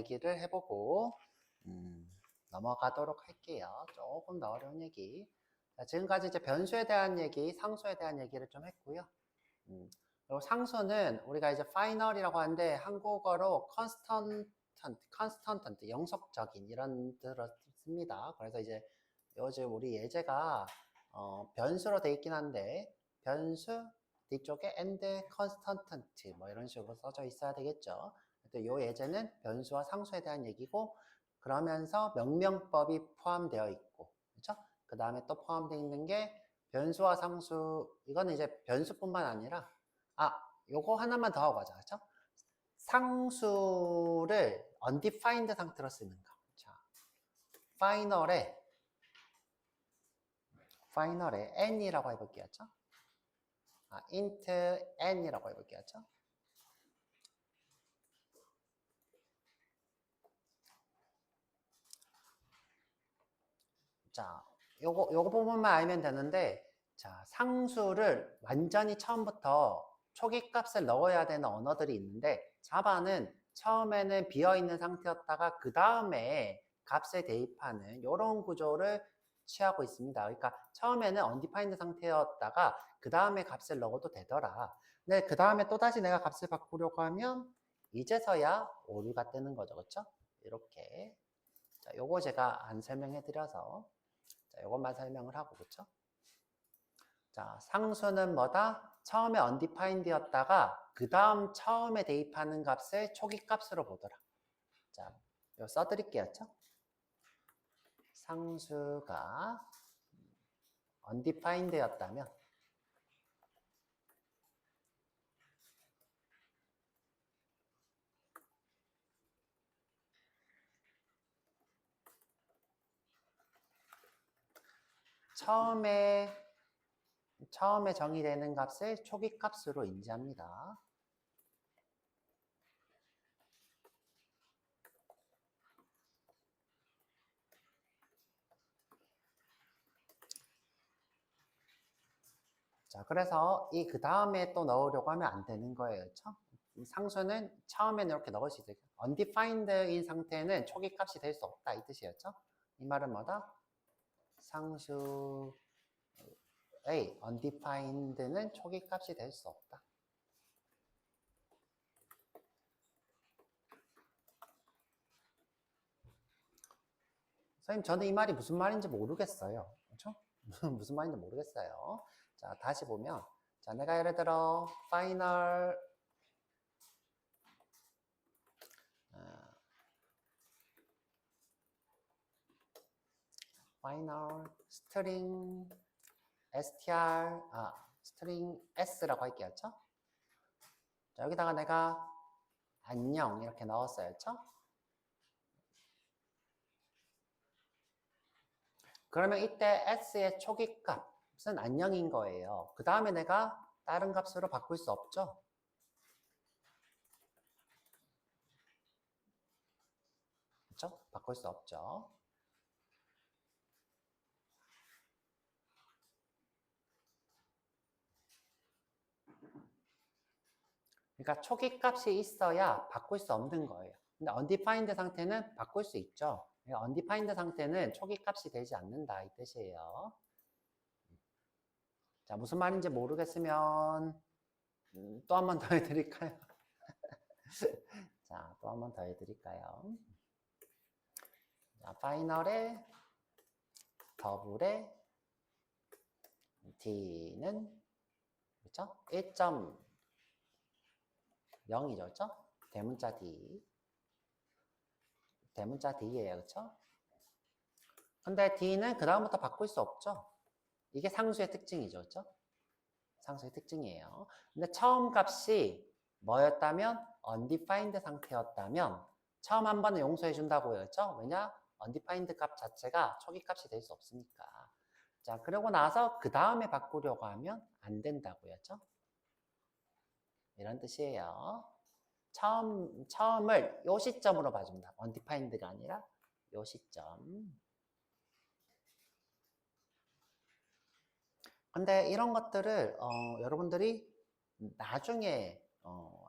얘기를 해보고 넘어가도록 할게요. 조금 더 어려운 얘기. 자, 지금까지 이제 변수에 대한 얘기, 상수에 대한 얘기를 좀 했고요. 그리고 상수는 우리가 이제 파이널이라고 하는데 한국어로 컨스턴트, 영속적인 이런 뜻을 씁니다. 그래서 이제 요즘 우리 예제가 변수로 돼 있긴 한데 변수 뒤쪽에 and constant 뭐 이런 식으로 써져 있어야 되겠죠. 이 예제는 변수와 상수에 대한 얘기고 그러면서 명명법이 포함되어 있고 그렇죠? 그 다음에 또 포함되어 있는 게 변수와 상수 이거는 이제 변수뿐만 아니라 요거 하나만 더 하고 가자. 그렇죠? 상수를 undefined 상태로 쓰는 거. 자, 파이널에 n이라고 해볼게요. 그렇죠? int n이라고 해볼게요. 그렇죠? 자, 요거 부분만 알면 되는데, 자, 상수를 완전히 처음부터 초기 값을 넣어야 되는 언어들이 있는데, 자바는 처음에는 비어있는 상태였다가 그 다음에 값을 대입하는 이런 구조를 취하고 있습니다. 그러니까 처음에는 undefined 상태였다가 그 다음에 값을 넣어도 되더라. 근데 그 다음에 또다시 내가 값을 바꾸려고 하면 이제서야 오류가 뜨는 거죠. 그렇죠? 이렇게. 자, 요거 제가 안 설명해 드려서 자, 이것만 설명을 하고, 그렇죠? 자, 상수는 뭐다? 처음에 undefined였다가 그 다음 처음에 대입하는 값을 초기 값으로 보더라. 자, 이거 써드릴게요, 그렇죠? 상수가 undefined였다면 처음에 정의되는 값을 초기 값으로 인지합니다. 자, 그래서 이 그 다음에 또 넣으려고 하면 안 되는 거예요. 그렇죠? 상수는 처음에는 이렇게 넣을 수 있어요. undefined인 상태는 초기 값이 될 수 없다 이 뜻이었죠? 이 말은 뭐다? 상수의 undefined는 초기 값이 될 수 없다. 선생님, 저는 이 말이 무슨 말인지 모르겠어요. 그렇죠? 무슨 말인지 모르겠어요. 자, 다시 보면 자, 내가 예를 들어 final string str string s라고 할게요. 그렇죠? 자, 여기다가 내가 안녕 이렇게 넣었어요. 그렇죠? 그러면 이때 s의 초기 값은 안녕인 거예요. 그 다음에 내가 다른 값으로 바꿀 수 없죠. 그렇죠? 바꿀 수 없죠. 그러니까 초기 값이 있어야 바꿀 수 없는 거예요. 근데 undefined 상태는 바꿀 수 있죠. undefined 상태는 초기 값이 되지 않는다 이 뜻이에요. 자, 무슨 말인지 모르겠으면 또 한 번 더 해드릴까요? 자, 또 한 번 더 해드릴까요? 자, 파이널에 더블에 d는 그렇죠? 1.0이죠, 그렇죠? 대문자 d, 대문자 d예요, 그렇죠? 근데 d는 그 다음부터 바꿀 수 없죠. 이게 상수의 특징이죠, 그렇죠? 상수의 특징이에요. 근데 처음 값이 뭐였다면 undefined 상태였다면 처음 한 번은 용서해 준다고요, 그렇죠? 왜냐? undefined 값 자체가 초기 값이 될 수 없으니까. 자, 그러고 나서 그 다음에 바꾸려고 하면 안 된다고요, 그렇죠? 이런 뜻이에요. 처음을 요 시점으로 봐준다. undefined가 아니라 요 시점. 근데 이런 것들을 여러분들이 나중에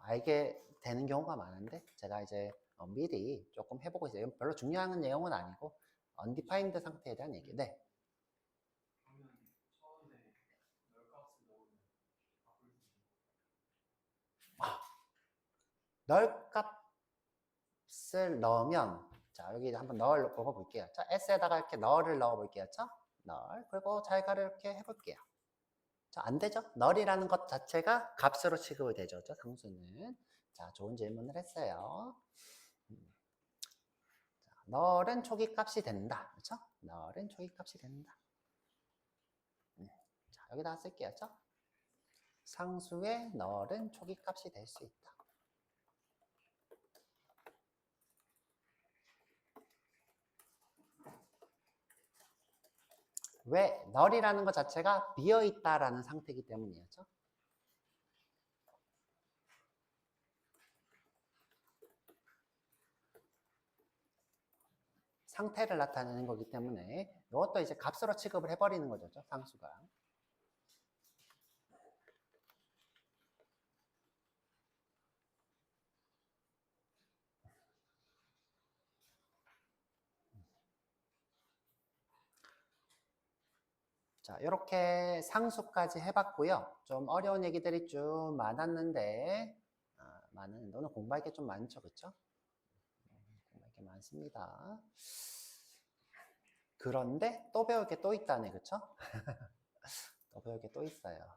알게 되는 경우가 많은데 제가 이제 미리 조금 해보고 있어요. 별로 중요한 내용은 아니고 undefined 상태에 대한 얘기. 네. 널 값을 넣으면 자 여기 한번 널 먹어볼게요. 자 s에다가 이렇게 널을 넣어볼게요. 널 그리고 잘 가려 이렇게 해볼게요. 자, 안 되죠? 널이라는 것 자체가 값으로 취급이 되죠. 상수는. 자, 좋은 질문을 했어요. 자, 널은 초기 값이 된다. 그렇죠? 널은 초기 값이 된다. 자, 여기다 쓸게요. 상수의 널은 초기 값이 될 수 있다. 왜? 널이라는 것 자체가 비어있다라는 상태이기 때문이었죠. 상태를 나타내는 거기 때문에 이것도 이제 값으로 취급을 해버리는 거죠. 상수가. 자, 이렇게 상수까지 해봤고요. 좀 어려운 얘기들이 좀 많았는데, 너는 공부할 게 좀 많죠, 그쵸? 공부할 게 많습니다. 그런데 또 배울 게 또 있다네, 그쵸? 또 배울 게 또 있어요.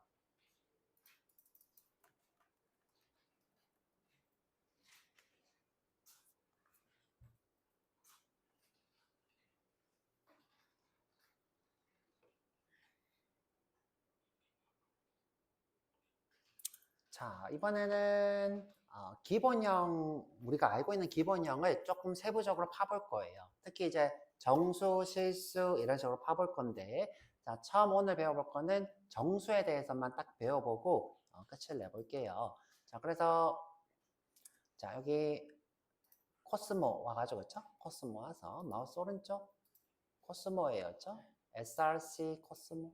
자, 이번에는 기본형, 우리가 알고 있는 기본형을 조금 세부적으로 파볼 거예요. 특히 이제 정수, 실수 이런 식으로 파볼 건데, 자, 처음 오늘 배워볼 거는 정수에 대해서만 딱 배워보고 끝을 내볼게요. 자, 그래서 자, 여기 코스모 와가지고, 그쵸? 코스모 와서 마우스 오른쪽 코스모예요, 그쵸? src 코스모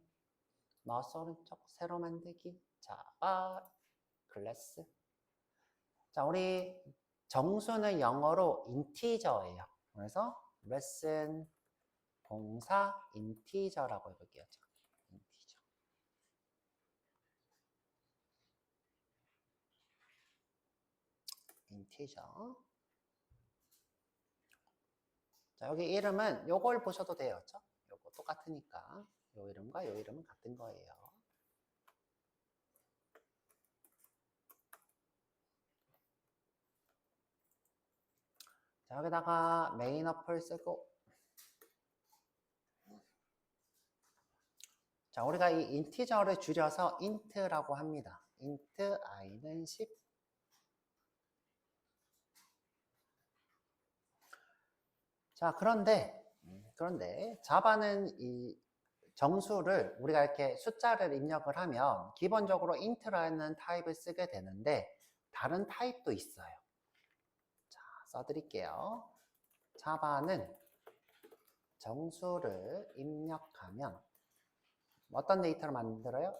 마우스 오른쪽 새로 만들기 자, 클래스 자, 우리 정수는 영어로 인티저예요. 그래서 레슨 공사 인티저라고 해볼게요. 인티저. 자, 여기 이름은 요걸 보셔도 돼요. 요거 똑같으니까 요 이름과 요 이름은 같은 거예요. 자, 여기다가 메인 어플 쓰고 자, 우리가 이 인티저를 줄여서 int라고 합니다. int i는 10 자, 그런데 자바는 이 정수를 우리가 이렇게 숫자를 입력을 하면 기본적으로 int라는 타입을 쓰게 되는데 다른 타입도 있어요. 자, 써드릴게요. 자바는 정수를 입력하면 어떤 데이터를 만들어요?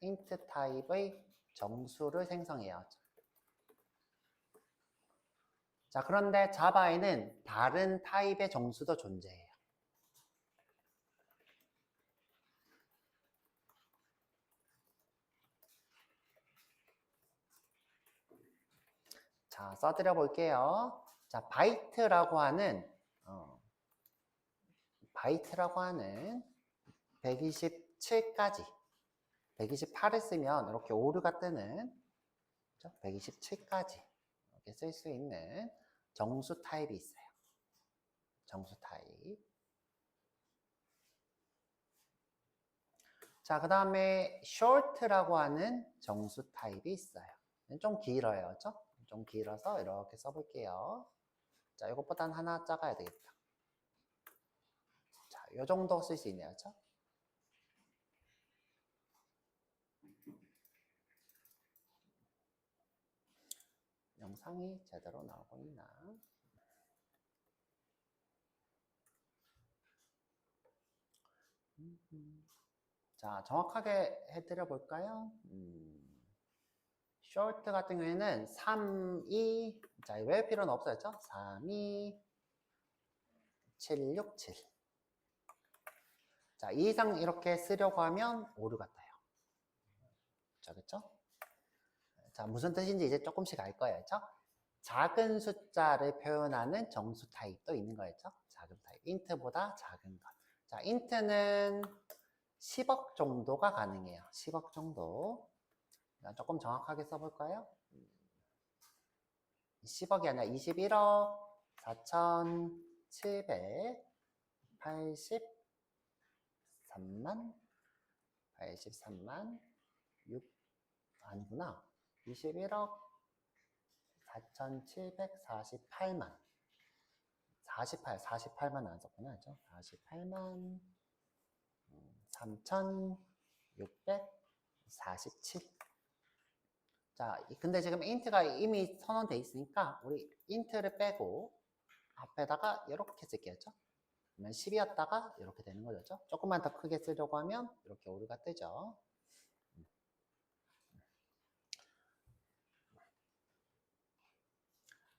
int 타입의 정수를 생성해요. 자, 그런데 자바에는 다른 타입의 정수도 존재해요. 자, 써드려 볼게요. 자, 바이트라고 하는 127까지 128을 쓰면 이렇게 오류가 뜨는 127까지 이렇게 쓸 수 있는 정수 타입이 있어요. 정수 타입. 자, 그 다음에 short라고 하는 정수 타입이 있어요. 좀 길어요. 그렇죠? 좀 길어서 이렇게 써볼게요. 자, 이것보단 하나 작아야 되겠다. 자, 요 정도 쓸 수 있네요. 그렇죠? 영상이 제대로 나오고 있나? 자, 정확하게 해드려 볼까요? short 같은 경우에는 3, 2, 자, 외울 필요는 없어졌죠? 3, 2, 7, 6, 7. 자, 이 이상 이렇게 쓰려고 하면 오류 같아요. 자, 그쵸? 자, 무슨 뜻인지 이제 조금씩 알 거예요. 그쵸? 작은 숫자를 표현하는 정수 타입도 있는 거였죠? 작은 타입. 인트보다 작은 것. 자, 인트는 10억 정도가 가능해요. 10억 정도. 조금 정확하게 써볼까요? 10억이 아니라 21억 4,783만 83만 6 아니구나. 21억 4,748만 48만 안 썼구나. 그죠? 48만 3,647. 자, 근데 지금 인트가 이미 선언돼 있으니까 우리 인트를 빼고 앞에다가 이렇게 쓸게요. 그러면 10이었다가 이렇게 되는 거죠. 조금만 더 크게 쓰려고 하면 이렇게 오류가 뜨죠.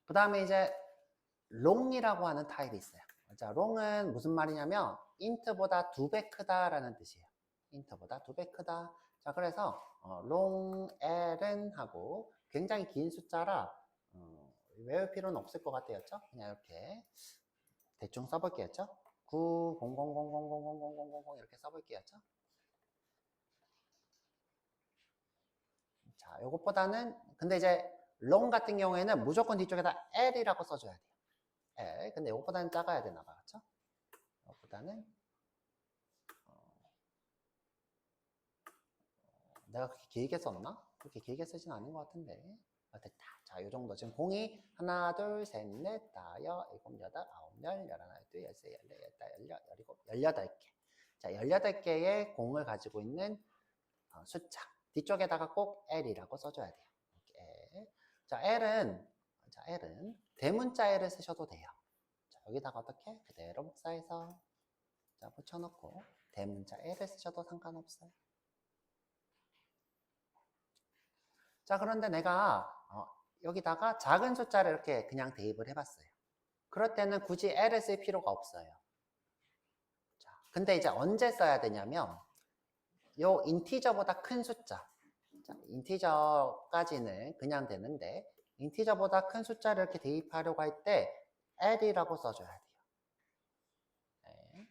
그 다음에 이제 롱이라고 하는 타입이 있어요. 자, 롱은 무슨 말이냐면 인트보다 2배 크다라는 뜻이에요. 인트보다 2배 크다. 자, 그래서 롱 L은 하고 굉장히 긴 숫자라 외울 필요는 없을 것 같아요. 그냥 이렇게 대충 써볼게요. 9, 0, 0, 0, 0, 0, 0, 0, 0, 0, 0 이렇게 써볼게요. 자, 요것보다는 근데 이제 롱 같은 경우에는 무조건 뒤쪽에다 L이라고 써줘야 돼요. L. 근데 요것보다는 작아야 되나 봐요. 그렇죠? 요것보다는 내가 그렇게 길게 썼나? 그렇게 길게 쓰진 않은 것 같은데. 됐다. 자, 요 정도. 지금 공이 하나, 둘, 셋, 넷, 다, 일곱, 여덟, 아홉, 열, 열하나, 열둘, 열세, 열네, 열다, 열여, 열일곱, 18개. 자, 18개의 공을 가지고 있는 숫자. 뒤쪽에다가 꼭 L이라고 써줘야 돼요. 이렇게. 자, L은 대문자 L을 쓰셔도 돼요. 자, 여기다가 어떻게? 그대로 복사해서 자, 붙여놓고 대문자 L을 쓰셔도 상관없어요. 자, 그런데 내가 여기다가 작은 숫자를 이렇게 그냥 대입을 해봤어요. 그럴 때는 굳이 L을 쓸 필요가 없어요. 자, 근데 이제 언제 써야 되냐면 요 인티저보다 큰 숫자. 자, 인티저까지는 그냥 되는데 인티저보다 큰 숫자를 이렇게 대입하려고 할 때 L이라고 써줘야 돼요. 네.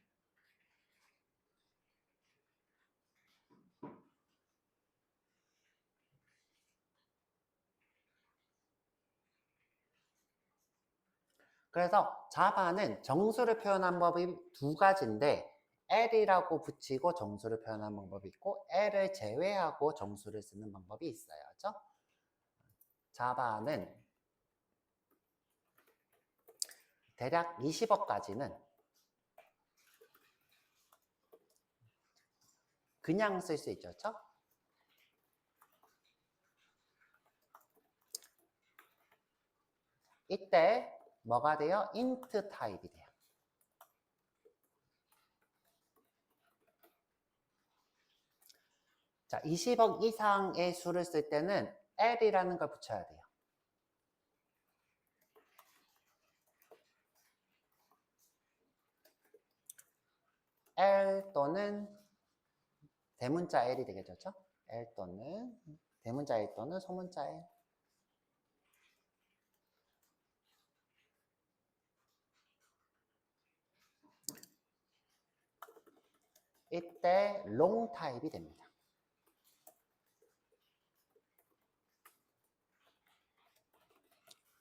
그래서 자바는 정수를 표현한 법이 두 가지인데 L이라고 붙이고 정수를 표현하는 방법이 있고 L을 제외하고 정수를 쓰는 방법이 있어요. 그렇죠? 자바는 대략 20억까지는 그냥 쓸 수 있죠. 그렇죠? 이때 뭐가 돼요? int 타입이 돼요. 자, 20억 이상의 수를 쓸 때는 L이라는 걸 붙여야 돼요. L 또는 대문자 L이 되겠죠. L 또는 대문자 L 또는 소문자 L. 이때 롱 타입이 됩니다.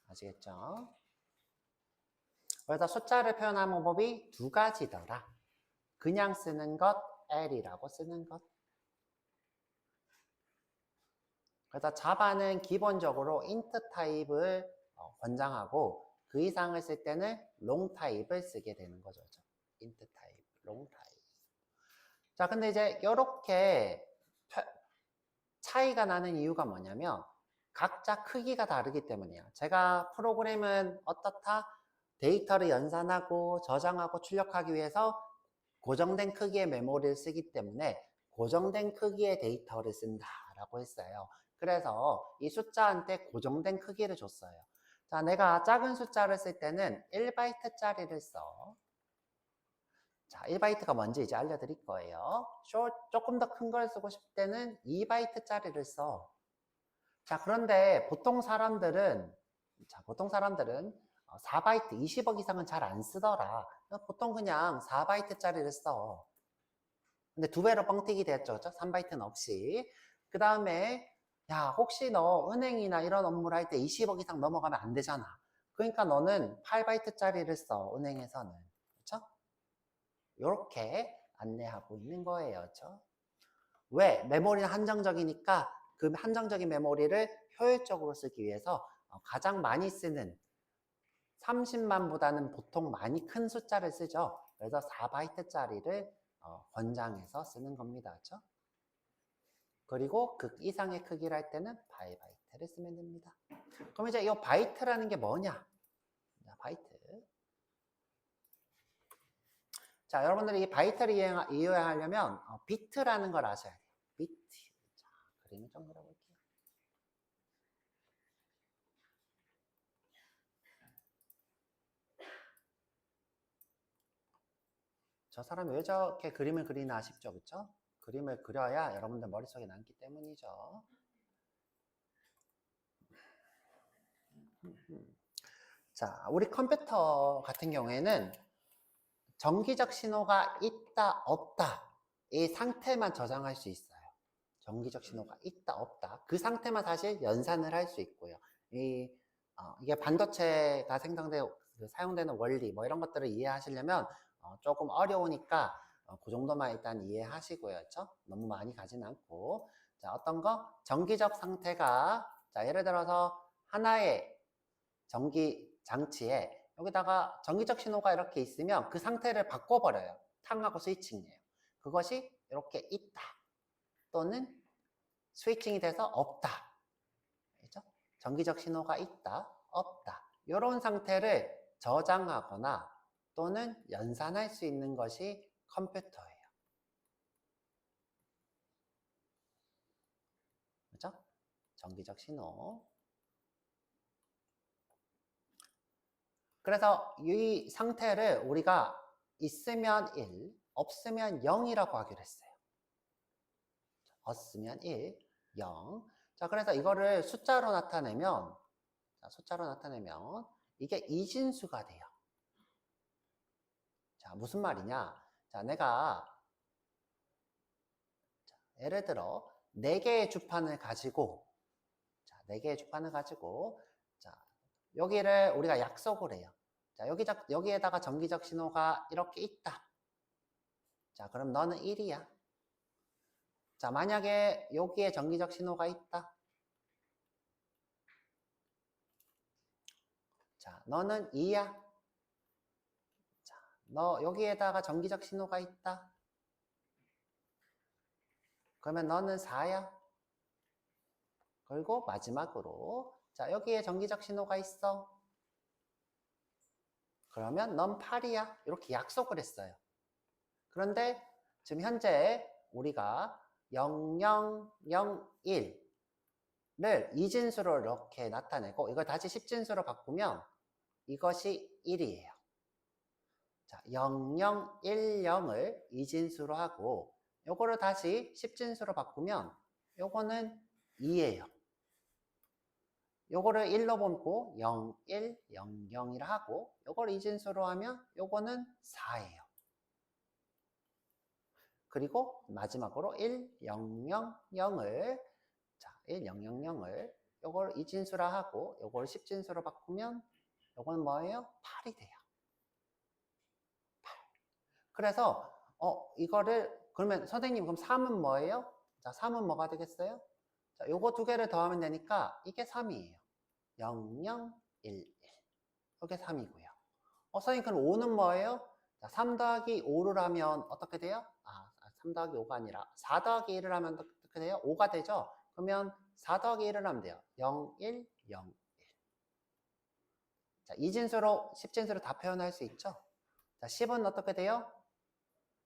아시겠죠? 그래서 숫자를 표현하는 방법이 두 가지더라. 그냥 쓰는 것, L이라고 쓰는 것. 그래서 자바는 기본적으로 int 타입을 권장하고 그 이상을 쓸 때는 롱 타입을 쓰게 되는 거죠. int 타입, 롱 타입. 자, 근데 이제 이렇게 차이가 나는 이유가 뭐냐면 각자 크기가 다르기 때문이에요. 제가 프로그램은 어떻다? 데이터를 연산하고 저장하고 출력하기 위해서 고정된 크기의 메모리를 쓰기 때문에 고정된 크기의 데이터를 쓴다라고 했어요. 그래서 이 숫자한테 고정된 크기를 줬어요. 자, 내가 작은 숫자를 쓸 때는 1바이트짜리를 써. 자, 1바이트가 뭔지 이제 알려드릴 거예요. 조금 더 큰 걸 쓰고 싶을 때는 2바이트짜리를 써. 자, 그런데 보통 사람들은 4바이트, 20억 이상은 잘 안 쓰더라. 보통 그냥 4바이트짜리를 써. 근데 두 배로 뻥튀기 됐죠. 그렇죠? 3바이트는 없이. 그 다음에 야, 혹시 너 은행이나 이런 업무를 할 때 20억 이상 넘어가면 안 되잖아. 그러니까 너는 8바이트짜리를 써, 은행에서는. 그렇죠? 이렇게 안내하고 있는 거예요. 그렇죠? 왜? 메모리는 한정적이니까 그 한정적인 메모리를 효율적으로 쓰기 위해서 가장 많이 쓰는 30만보다는 보통 많이 큰 숫자를 쓰죠. 그래서 4바이트짜리를 권장해서 쓰는 겁니다. 그렇죠? 그리고 극 이상의 크기를 할 때는 바이바이트를 쓰면 됩니다. 그럼 이제 이 바이트라는 게 뭐냐? 자, 바이트. 자, 여러분들이 이 바이트를 이해하려면 비트라는 걸 아셔야 돼요. 비트. 자, 그림을 좀 그려볼게요. 저 사람이 왜 저렇게 그림을 그리나 싶죠, 그쵸? 그림을 그려야 여러분들 머릿속에 남기 때문이죠. 자, 우리 컴퓨터 같은 경우에는 정기적 신호가 있다, 없다. 이 상태만 저장할 수 있어요. 정기적 신호가 있다, 없다. 그 상태만 사실 연산을 할 수 있고요. 이게 반도체가 사용되는 원리, 뭐 이런 것들을 이해하시려면 조금 어려우니까 그 정도만 일단 이해하시고요. 그렇죠? 너무 많이 가진 않고. 자, 어떤 거? 정기적 상태가, 자, 예를 들어서 하나의 전기 장치에 여기다가 정기적 신호가 이렇게 있으면 그 상태를 바꿔버려요. 탕하고 스위칭이에요. 그것이 이렇게 있다 또는 스위칭이 돼서 없다. 그렇죠? 정기적 신호가 있다, 없다. 이런 상태를 저장하거나 또는 연산할 수 있는 것이 컴퓨터예요. 그렇죠? 정기적 신호. 그래서 이 상태를 우리가 있으면 1, 없으면 0이라고 하기로 했어요. 없으면 1, 0. 자, 그래서 이거를 숫자로 나타내면, 이게 이진수가 돼요. 자, 무슨 말이냐? 자, 내가 예를 들어 4개의 주판을 가지고, 자, 4개의 주판을 가지고, 자, 여기를 우리가 약속을 해요. 자, 여기에다가 정기적 신호가 이렇게 있다. 자, 그럼 너는 1이야. 자, 만약에 여기에 정기적 신호가 있다. 자, 너는 2야. 자, 너 여기에다가 정기적 신호가 있다. 그러면 너는 4야. 그리고 마지막으로, 자, 여기에 정기적 신호가 있어. 그러면 넌 8이야. 이렇게 약속을 했어요. 그런데 지금 현재 우리가 0001을 이진수로 이렇게 나타내고 이걸 다시 10진수로 바꾸면 이것이 1이에요. 자, 0010을 이진수로 하고 요거를 다시 10진수로 바꾸면 요거는 2예요. 요거를 1로 보고 0100이라 하고 요걸 이진수로 하면 요거는 4예요. 그리고 마지막으로 1000을 자, 1000을 요걸 이진수라 하고 요걸 10진수로 바꾸면 요건 뭐예요? 8이 돼요. 8. 그래서 이거를 그러면 선생님 그럼 3은 뭐예요? 자, 3은 뭐가 되겠어요? 자, 요거 두 개를 더하면 되니까 이게 3이에요. 0011. 이게 3이고요. 선생님 그럼 5는 뭐예요? 자, 3 더하기 5를 하면 어떻게 돼요? 3 더하기 5가 아니라 4 더하기 1을 하면 어떻게 돼요? 5가 되죠? 그러면 4 더하기 1을 하면 돼요. 0101. 자, 이진수로 10진수로 다 표현할 수 있죠? 자, 10은 어떻게 돼요?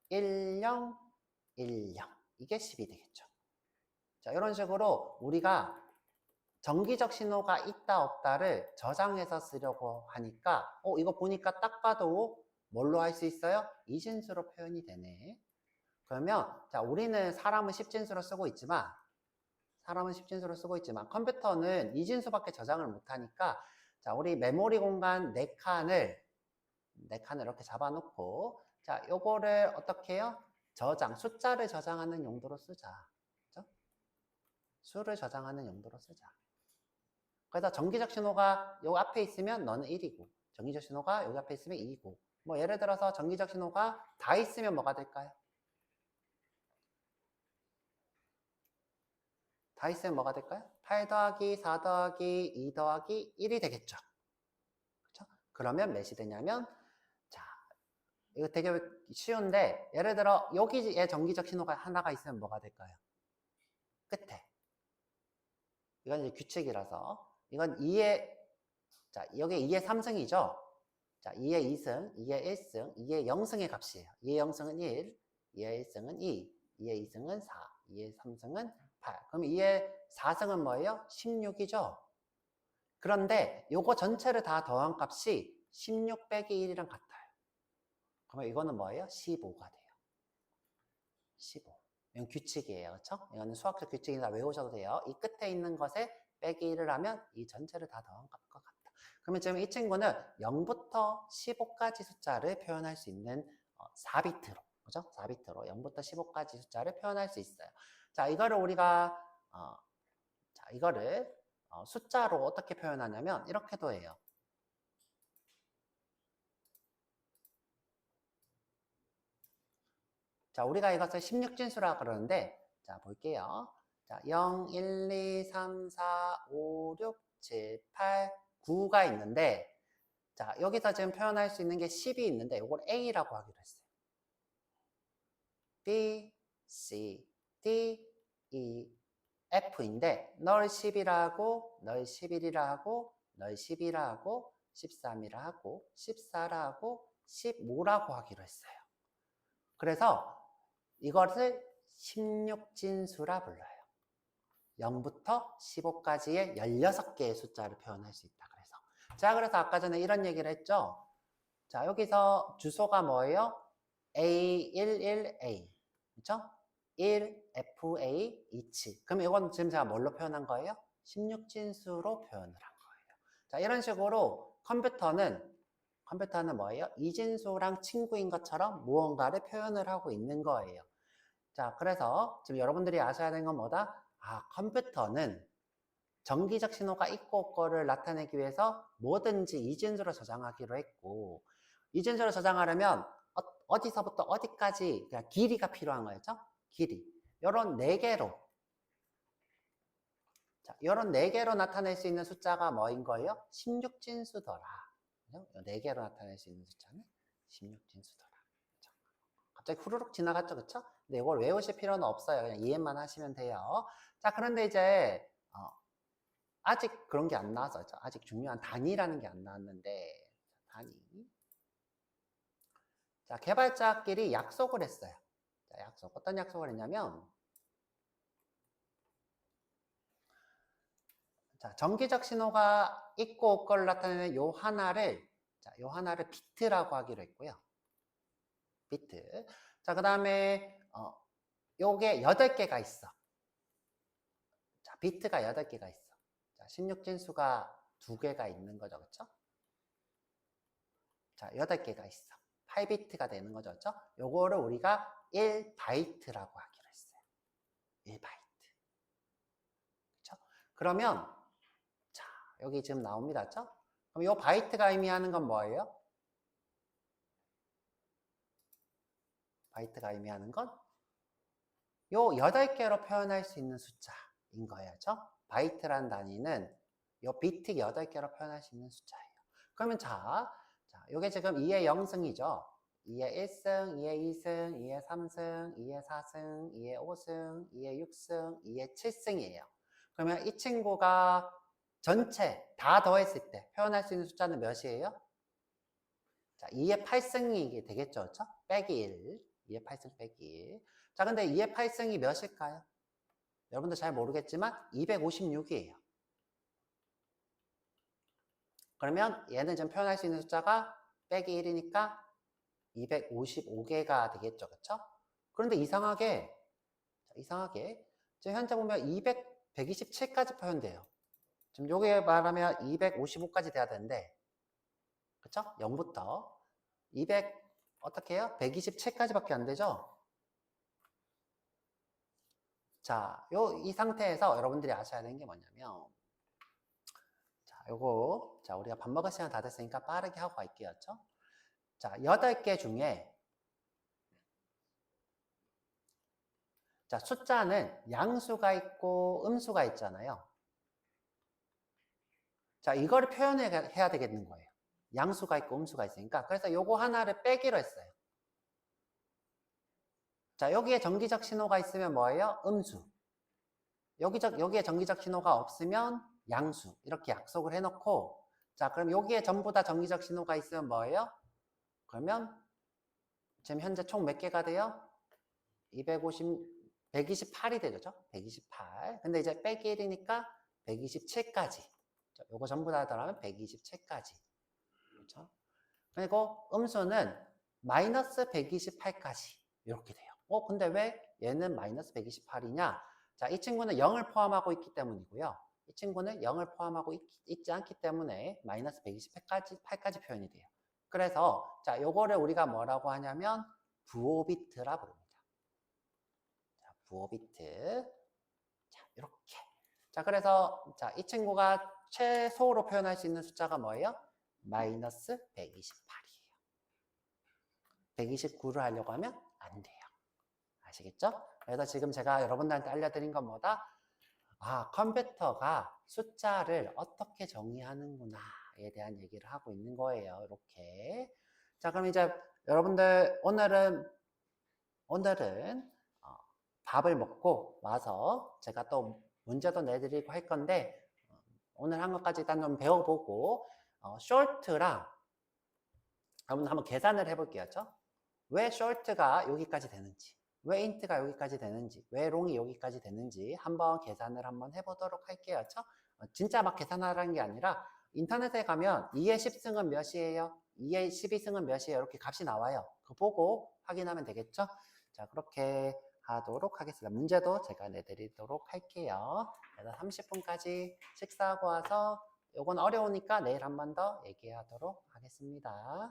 1010. 이게 10이 되겠죠. 자, 이런 식으로 우리가 정기적 신호가 있다 없다를 저장해서 쓰려고 하니까 이거 보니까 딱 봐도 뭘로 할 수 있어요? 이진수로 표현이 되네. 그러면 자, 우리는 사람은 10진수로 쓰고 있지만 컴퓨터는 이진수밖에 저장을 못하니까 자, 우리 메모리 공간 4칸을 이렇게 잡아놓고 자, 요거를 어떻게 해요? 숫자를 저장하는 용도로 쓰자. 그죠? 수를 저장하는 용도로 쓰자. 그래서 정기적 신호가 요 앞에 있으면 너는 1이고 정기적 신호가 여기 앞에 있으면 2이고 뭐 예를 들어서 정기적 신호가 다 있으면 뭐가 될까요? 다 있으면 뭐가 될까요? 8 더하기 4 더하기 2 더하기 1이 되겠죠. 그렇죠? 그러면 몇이 되냐면 자, 이거 되게 쉬운데 예를 들어 여기에 정기적 신호가 하나가 있으면 뭐가 될까요? 끝에. 이건 이제 규칙이라서 이건 2의 자, 여기 2의 3승이죠. 자, 2의 2승, 2의 1승, 2의 0승의 값이에요. 2의 0승은 1, 2의 1승은 2, 2의 2승은 4, 2의 3승은 8. 그럼 2의 4승은 뭐예요? 16이죠. 그런데 요거 전체를 다 더한 값이 16 빼기 1이랑 같아요. 그러면 이거는 뭐예요? 15가 돼요. 15. 이건 규칙이에요. 그렇죠? 이거는 수학적 규칙이다 외우셔도 돼요. 이 끝에 있는 것에 빼기 1을 하면 이 전체를 다 더한 값과 같다. 그러면 지금 이 친구는 0부터 15까지 숫자를 표현할 수 있는 4비트로, 그죠? 4비트로 0부터 15까지 숫자를 표현할 수 있어요. 자, 이거를 우리가 숫자로 어떻게 표현하냐면 이렇게도 해요. 자, 우리가 이것을 16진수라 그러는데 자, 볼게요. 자, 0, 1, 2, 3, 4, 5, 6, 7, 8, 9가 있는데 자, 여기서 지금 표현할 수 있는 게 10이 있는데 이걸 A라고 하기로 했어요. B, C, D, E, F인데 널 10이라고, 널 11이라고, 널 12라고, 13이라고, 14라고, 15라고 하기로 했어요. 그래서 이것을 16진수라 불러요. 0부터 15까지의 16개의 숫자를 표현할 수 있다. 그래서 아까 전에 이런 얘기를 했죠. 자, 여기서 주소가 뭐예요? A11A. 그렇죠? 1FA 27. 그럼 이건 지금 제가 뭘로 표현한 거예요? 16진수로 표현을 한 거예요. 자, 이런 식으로 컴퓨터는 뭐예요? 이진수랑 친구인 것처럼 무언가를 표현을 하고 있는 거예요. 자, 그래서 지금 여러분들이 아셔야 되는 건 뭐다? 컴퓨터는 정기적 신호가 있고 없고를 나타내기 위해서 뭐든지 이진수로 저장하기로 했고 이진수로 저장하려면 어디서부터 어디까지 그러니까 길이가 필요한 거였죠? 길이. 요런 4개로 자, 요런 4개로 나타낼 수 있는 숫자가 뭐인 거예요? 16진수더라. 4개로 나타낼 수 있는 숫자는 16진수더라. 갑자기 후루룩 지나갔죠, 그쵸? 근데 이걸 외우실 필요는 없어요. 그냥 이해만 하시면 돼요. 자, 그런데 이제 아직 그런 게 안 나와서 아직 중요한 단위라는 게 안 나왔는데 단위. 자, 개발자끼리 약속을 했어요. 자, 어떤 약속을 했냐면 자, 정기적 신호가 있고 없고를 나타내는 요 하나를 비트라고 하기로 했고요. 비트. 자, 그다음에 요게 8개가 있어. 자, 비트가 8개가 있어. 자, 16진수가 2개가 있는 거죠. 그렇죠? 자, 8개가 있어. 8비트가 되는 거죠. 그렇죠? 요거를 우리가 1바이트라고 하기로 했어요. 1바이트. 그렇죠? 그러면 자, 여기 지금 나옵니다. 그렇죠? 그럼 요 바이트가 의미하는 건 뭐예요? 바이트가 의미하는 건 요 8개로 표현할 수 있는 숫자인 거예요. 그렇죠? 바이트란 단위는 요 비트 8개로 표현할 수 있는 숫자예요. 그러면 자, 요게 지금 2의 0승이죠. 2의 1승, 2의 2승, 2의 3승, 2의 4승, 2의 5승, 2의 6승, 2의 7승이에요. 그러면 이 친구가 전체 다 더했을 때 표현할 수 있는 숫자는 몇이에요? 자, 2의 8승이 되겠죠. 그렇죠? 빼기 1. 2의 8승 빼기 1. 자, 근데 2의 8승이 몇일까요? 여러분들 잘 모르겠지만 256이에요. 그러면 얘는 지금 표현할 수 있는 숫자가 빼기 1이니까 255개가 되겠죠. 그쵸? 그런데 이상하게 지금 현재 보면 127까지 표현돼요. 지금 요게 말하면 255까지 돼야 되는데, 그쵸? 0부터 200 어떻게 해요? 127까지밖에 안 되죠? 자, 이 상태에서 여러분들이 아셔야 되는 게 뭐냐면, 자, 우리가 밥 먹을 시간 다 됐으니까 빠르게 하고 갈게요. 그쵸? 자, 8개 중에, 자, 숫자는 양수가 있고 음수가 있잖아요. 자, 이거를 표현해야 되겠는 거예요. 양수가 있고 음수가 있으니까. 그래서 요거 하나를 빼기로 했어요. 자, 여기에 정기적 신호가 있으면 뭐예요? 음수. 여기에 정기적 신호가 없으면 양수. 이렇게 약속을 해놓고, 자, 그럼 여기에 전부 다 정기적 신호가 있으면 뭐예요? 그러면 지금 현재 총 몇 개가 돼요? 128이 되죠? 128. 근데 이제 빼기 1이니까 127까지. 요거 전부 다 더하면 127까지. 그렇죠? 그리고 음수는 마이너스 128까지. 이렇게 돼요. 근데 왜 얘는 마이너스 128이냐? 자, 이 친구는 0을 포함하고 있기 때문이고요. 이 친구는 0을 포함하고 있지 않기 때문에 마이너스 128까지 표현이 돼요. 그래서 자, 요거를 우리가 뭐라고 하냐면 부호비트라 부릅니다. 자, 부호비트. 자, 이렇게. 자, 그래서 자, 이 친구가 최소로 표현할 수 있는 숫자가 뭐예요? 마이너스 128이에요. 129를 하려고 하면 안 돼요. 아시겠죠? 그래서 지금 제가 여러분들한테 알려드린 건 뭐다? 아, 컴퓨터가 숫자를 어떻게 정의하는구나에 대한 얘기를 하고 있는 거예요. 이렇게. 자, 그럼 이제 여러분들 오늘은 밥을 먹고 와서 제가 또 문제도 내드리고 할 건데 오늘 한 것까지 일단 좀 배워보고 short랑 여러분 한번 계산을 해볼게요. 왜 short가 여기까지 되는지, 왜 int가 여기까지 되는지, 왜 long이 여기까지 되는지 한번 계산을 한번 해보도록 할게요. 진짜 막 계산하라는 게 아니라 인터넷에 가면 2의 10승은 몇이에요? 2의 12승은 몇이에요? 이렇게 값이 나와요. 그거 보고 확인하면 되겠죠? 자, 그렇게 하도록 하겠습니다. 문제도 제가 내드리도록 할게요. 그래서 30분까지 식사하고 와서 요건 어려우니까 내일 한 번 더 얘기하도록 하겠습니다.